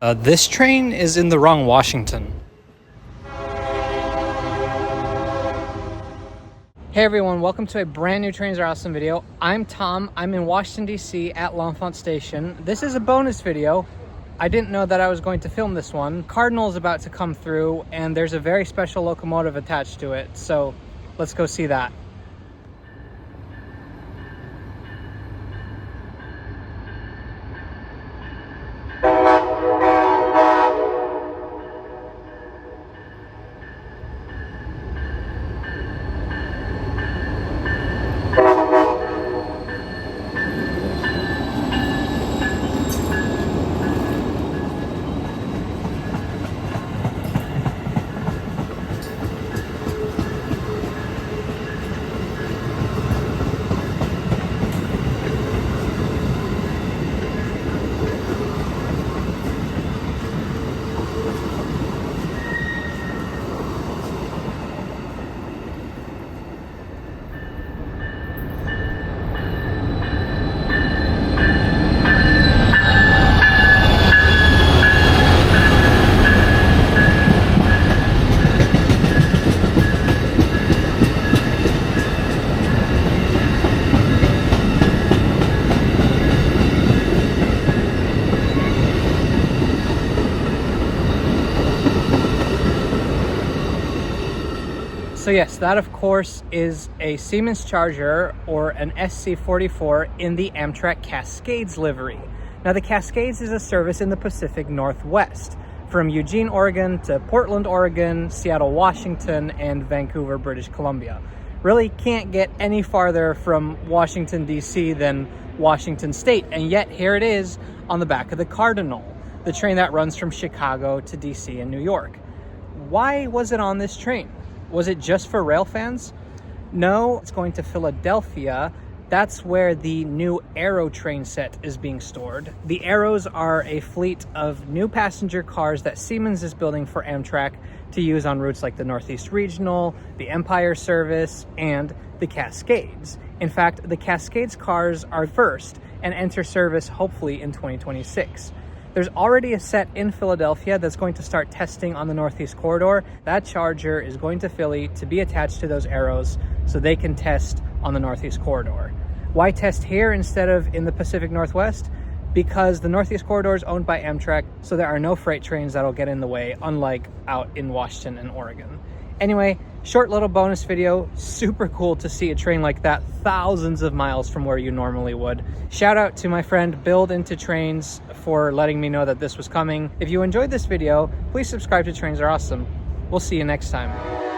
This train is in the wrong Washington. Hey everyone, welcome to a brand new Trains Are Awesome video. I'm Tom. I'm in Washington, D.C. at L'Enfant Station. This is a bonus video. I didn't know that I was going to film this one. Cardinal is about to come through and there's a very special locomotive attached to it. So let's go see that. So yes, that of course is a Siemens Charger or an SC-44 in the Amtrak Cascades livery. Now the Cascades is a service in the Pacific Northwest, from Eugene, Oregon to Portland, Oregon, Seattle, Washington, and Vancouver, British Columbia. Really can't get any farther from Washington, D.C. than Washington State, and yet here it is on the back of the Cardinal, the train that runs from Chicago to D.C. and New York. Why was it on this train? Was it just for rail fans? No, it's going to Philadelphia. That's where the new Airo train set is being stored. The Airos are a fleet of new passenger cars that Siemens is building for Amtrak to use on routes like the Northeast Regional, the Empire Service, and the Cascades. In fact, the Cascades cars are first and enter service hopefully in 2026. There's already a set in Philadelphia that's going to start testing on the Northeast Corridor. That Charger is going to Philly to be attached to those Airos so they can test on the Northeast Corridor. Why test here instead of in the Pacific Northwest? Because the Northeast Corridor is owned by Amtrak, so there are no freight trains that'll get in the way, unlike out in Washington and Oregon. Anyway, short little bonus video. Super cool to see a train like that thousands of miles from where you normally would. Shout out to my friend Build Into Trains for letting me know that this was coming. If you enjoyed this video, please subscribe to Trains Are Awesome. We'll see you next time.